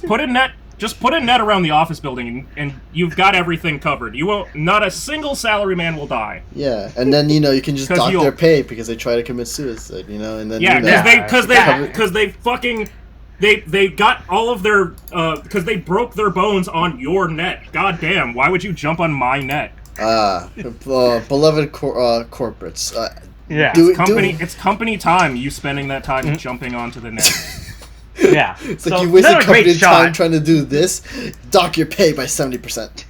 put a net. Just put a net around the office building, and you've got everything covered. Not a single salaryman will die. Yeah, and then you can just dock their pay because they try to commit suicide. And then because they got all of their because they broke their bones on your net. God damn! Why would you jump on my net? Beloved corporates. It's company time. You spending that time jumping onto the net. Yeah. It's like you wasted company time trying to do this. Dock your pay by 70%.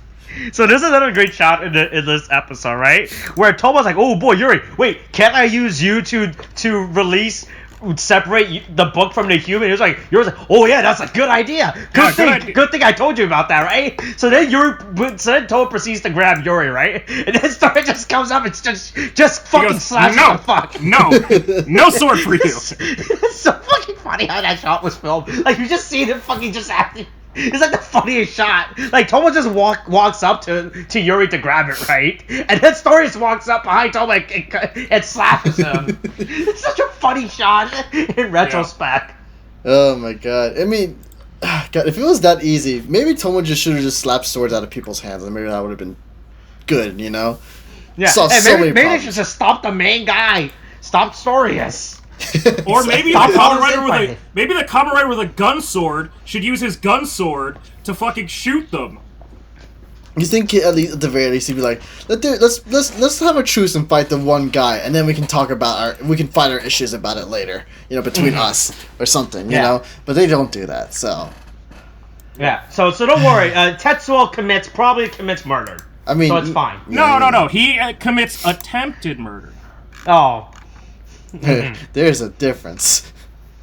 So this is another great shot in this episode, right? Where Tomo's like, "Oh boy, Yuri, wait, can't I use you to separate the book from the human?" Yuri's like, "Oh yeah, that's a good idea. Good thing I told you about that, right?" So then Tomo proceeds to grab Yuri, right? And then Star just comes up and just fucking slaps him the fuck. No sword for you. It's so fucking funny how that shot was filmed. Like you just see him fucking just acting. It's like the funniest shot. Like Tomo just walks up to Yuri to grab it, right? And then Stories walks up behind Tomo and slaps him. It's such a funny shot in retrospect. Yeah. Oh my God. I mean, God, if it was that easy, maybe Tomo should have just slapped swords out of people's hands, and maybe that would have been good, Yeah. Maybe they should just stop the main guy. Stop Stories. Or maybe the Kamen Rider with a gun sword should use his gun sword to fucking shoot them. You think at the very least he'd be like, let's have a truce and fight the one guy, and then we can fight our issues about it later, between us or something, you know. But they don't do that, so. Yeah. So don't worry. Tetsuo probably commits murder. I mean, so it's fine. No. He commits attempted murder. Oh. There's a difference.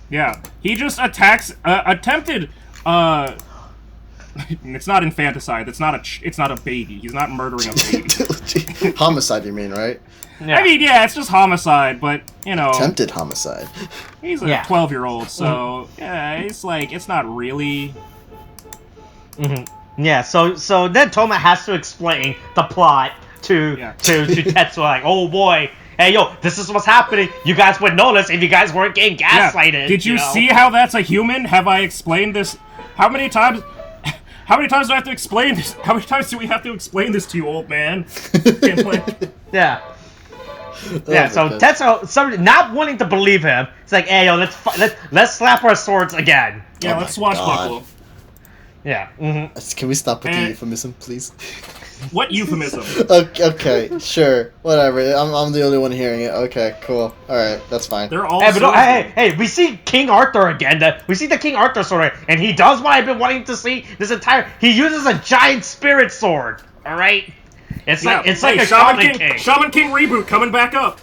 Yeah, he just attacks attempted. It's not infanticide. It's not a baby. He's not murdering a baby. Homicide, you mean, right? Yeah. I mean, yeah, it's just homicide, but attempted homicide. He's a 12-year-old, so yeah, it's not really. Yeah. So then Toma has to explain the plot to Yeah. Tetsuo, like, oh boy, hey yo, this is what's happening. You guys would notice if you guys weren't getting gaslighted. Did you know? see how that's a human? Have I explained this? How many times? How many times do I have to explain this? How many times do we have to explain this to you, old man? Yeah. Yeah, so Tetsuo, somebody not wanting to believe him, it's like, hey, yo, let's slap our swords again. Yeah, Oh let's my swashbuckle. Yeah. Can we stop with the euphemism, please? What euphemism? Okay, sure, whatever. I'm the only one hearing it. Okay, cool. All right, that's fine. They're all. Hey, but hey, we see King Arthur again. We see the King Arthur sword, and he does what I've been wanting to see this entire. He uses a giant spirit sword. All right, it's like a Shaman King. Shaman King reboot coming back up.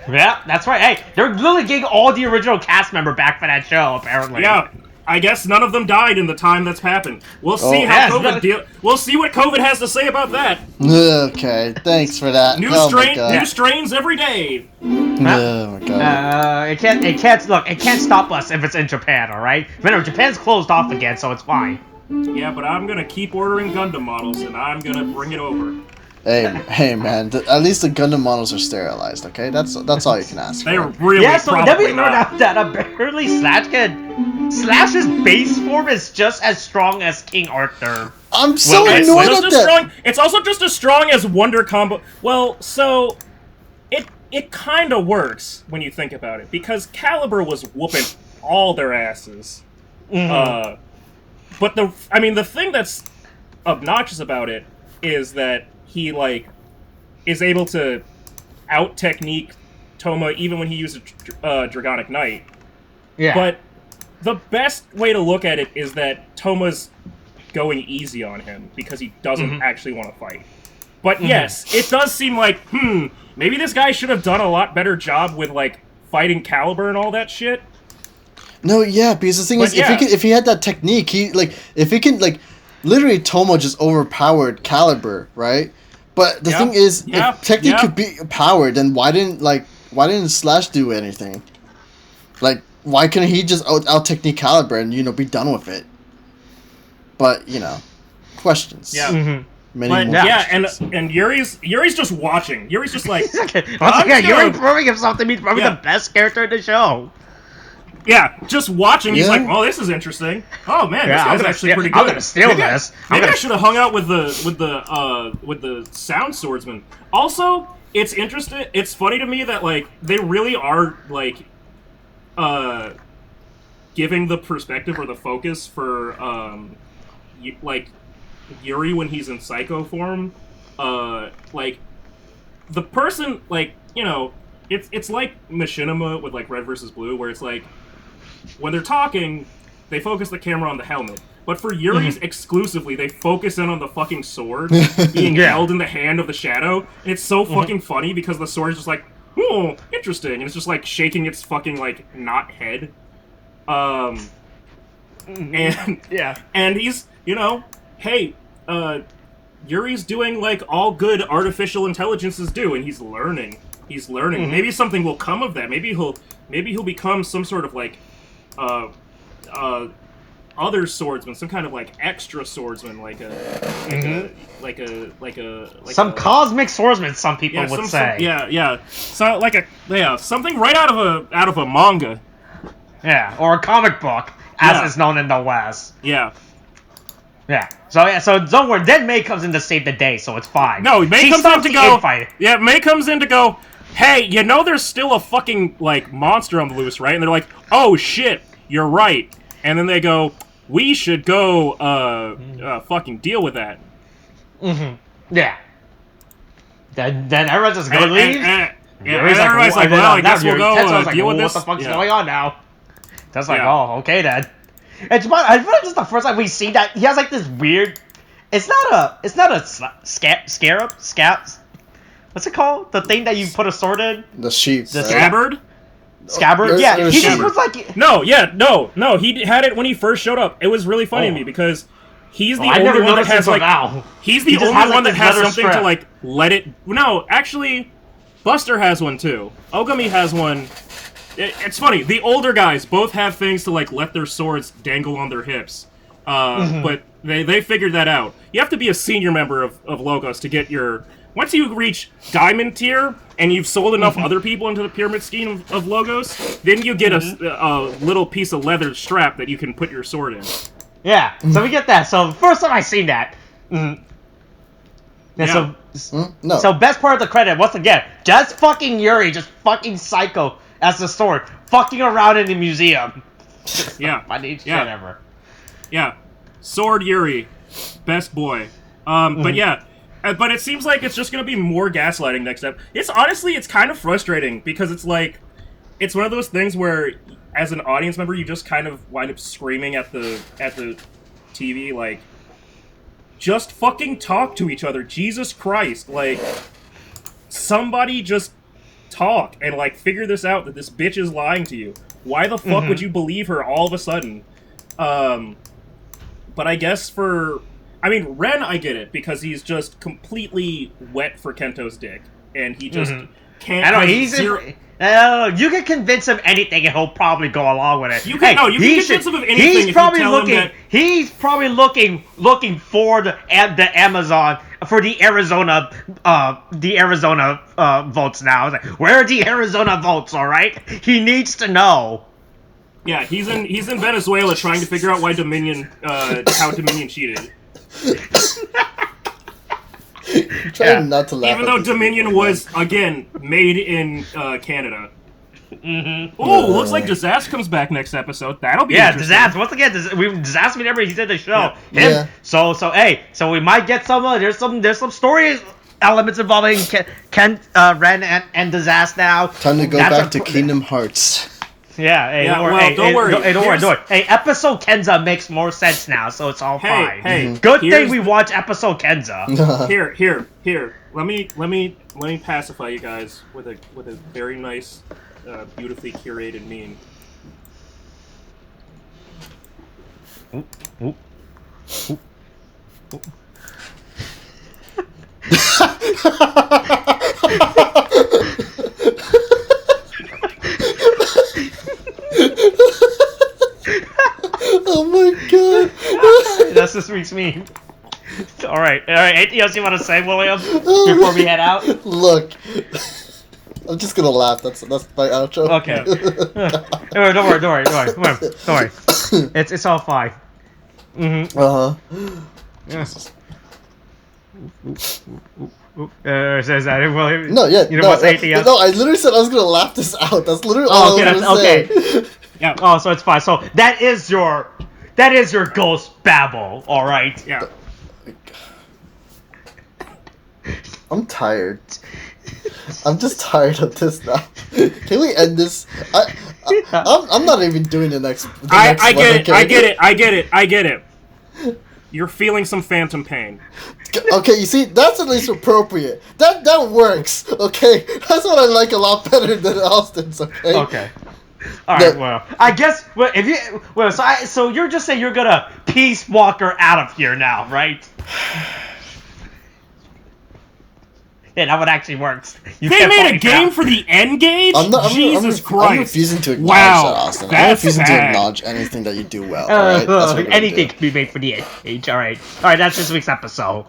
Yeah, that's right. Hey, they're literally getting all the original cast member back for that show. Apparently. Yeah. I guess none of them died in the time that's happened. We'll see how COVID We'll see what COVID has to say about that. Okay, thanks for that. New strains every day. Oh my god. It can't stop us if it's in Japan. All right. Remember, Japan's closed off again, so it's fine. Yeah, but I'm gonna keep ordering Gundam models, and I'm gonna bring it over. Hey, man! At least the Gundam models are sterilized. Okay, that's all you can ask for. They're really then we learned not. out that apparently Slash's base form is just as strong as King Arthur. I'm so annoyed at that. It's also just as strong as Wonder Combo. Well, so it kind of works when you think about it, because Caliber was whooping all their asses. Mm-hmm. But the thing that's obnoxious about it is that he is able to out technique Toma even when he uses Dragonic Knight. Yeah. But the best way to look at it is that Toma's going easy on him because he doesn't actually want to fight. But yes, it does seem like, maybe this guy should have done a lot better job with fighting Caliber and all that shit. No, yeah, because the thing is, if he had that technique, literally Toma just overpowered Caliber, right? But the thing is, if technique could be powered, then why didn't Slash do anything? Why couldn't he just out technique Caliber and be done with it? But questions. Yeah. Mm-hmm. Many more questions. and Yuri's just watching. Yuri's just like, once again, Yuri proving himself to be probably the best character in the show. Yeah, just watching, he's like, "Oh, this is interesting. Oh man, this guy's actually pretty good. I'm gonna steal this. Maybe I should have hung out with the sound swordsman." Also, it's interesting. It's funny to me that they really are giving the perspective or the focus for Yuri when he's in Psycho form. The person it's like Machinima with Red versus Blue, where it's when they're talking, they focus the camera on the helmet. But for Yuri's exclusively, they focus in on the fucking sword being held in the hand of the shadow. And it's so fucking funny because the sword is just oh, interesting. And it's just shaking its fucking not head. And and he's, hey, Yuri's doing all good artificial intelligences do, and he's learning. He's learning. Maybe something will come of that. Maybe he'll become some sort of other swordsman, some kind of extra swordsman, some cosmic swordsman. Some people would say. So something right out of a manga. Yeah, or a comic book, as is known in the West. Yeah. Yeah. So don't worry. Then May comes in to save the day, so it's fine. No, May comes in to go. Yeah, May comes in to go. Hey, there's still a fucking monster on the loose, right? And they're like, oh shit, you're right. And then they go, we should go fucking deal with that. Yeah. Then everyone's just gonna leave. Everybody's like, well, I guess we'll go deal with this. What the fuck's going on now? That's oh, okay then. I feel like this is the first time we see that he has this weird. It's not a scarab. What's it called? The thing that you put a sword in? The sheath. The scabbard? Scabbard? Yeah, he just was No, he had it when he first showed up. It was really funny to me because he's the only one that has he's the only one that has something to let it. No, actually, Buster has one too. Ogami has one. It's funny. The older guys both have things to let their swords dangle on their hips. But they figured that out. You have to be a senior member of Logos to get your once you reach diamond tier and you've sold enough other people into the pyramid scheme of logos, then you get a little piece of leather strap that you can put your sword in. Yeah, so we get that. So the first time I seen that. Yeah. No. So best part of the credit, once again, just fucking Yuri, just fucking psycho as the sword, fucking around in the museum. Yeah. Funniest shit Yeah. ever. Yeah. Sword Yuri. Best boy. But yeah. But it seems like it's just gonna be more gaslighting next step. It's honestly, it's kind of frustrating because it's like, it's one of those things where, as an audience member, you just kind of wind up screaming at the TV, like, just fucking talk to each other. Jesus Christ. Like, somebody just talk and, like, figure this out, that this bitch is lying to you. Why the fuck would you believe her all of a sudden? But I guess I mean, Ren, I get it, because he's just completely wet for Kento's dick. And he just can't... I know, you can convince him anything and he'll probably go along with it. You can convince him of anything if you tell him that... He's probably looking for the Amazon, for the Arizona votes now. It's like, where are the Arizona votes, alright? He needs to know. Yeah, he's in Venezuela trying to figure out why how Dominion cheated. Trying not to laugh. Even though Dominion was, again, made in Canada. Oh, looks like Disaster comes back next episode. That'll be interesting. Disaster. Once again, Disaster whenever he's in the show. Yeah. So we might get some. There's some story elements involving Ren and Disaster now. Time to go back to Kingdom Hearts. Yeah, hey, don't worry. Don't worry. Hey, episode Kenza makes more sense now, so it's all fine. Hey, good thing we watch episode Kenza. Here. Let me pacify you guys with a very nice, beautifully curated meme. Oh my god. That's this week's meme. All right. Anything else you want to say, William, before we head out? Look, I'm just gonna laugh. That's my outro. Okay. Don't worry. It's all fine. Yes. Says that William. No, yeah. You know what's anything else? No, I literally said I was gonna laugh this out. That's literally all I was gonna say. Okay. Yeah. Oh, so it's fine. So that is your ghost babble. All right. Yeah. I'm tired. I'm just tired of this now. Can we end this? I'm not even doing the next. I get it. You're feeling some phantom pain. Okay, you see, that's at least appropriate. That works. Okay, that's what I like a lot better than Austin's. Okay. Okay. All right. Well, I guess. So you're just saying you're gonna Peace Walker out of here now, right? Yeah, that one actually works. They made a game for the N-Gauge? Jesus Christ. I'm refusing to acknowledge that, Austin. I'm refusing to sad. acknowledge anything that you do well. Alright? That's what anything can be made for the N-Gauge. Alright, that's this week's episode.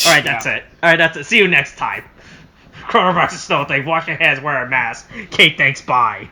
Alright, that's it. Alright, that's it. See you next time. Coronavirus Snow Thing. Wash your hands, wear a mask. Kate, thanks, bye.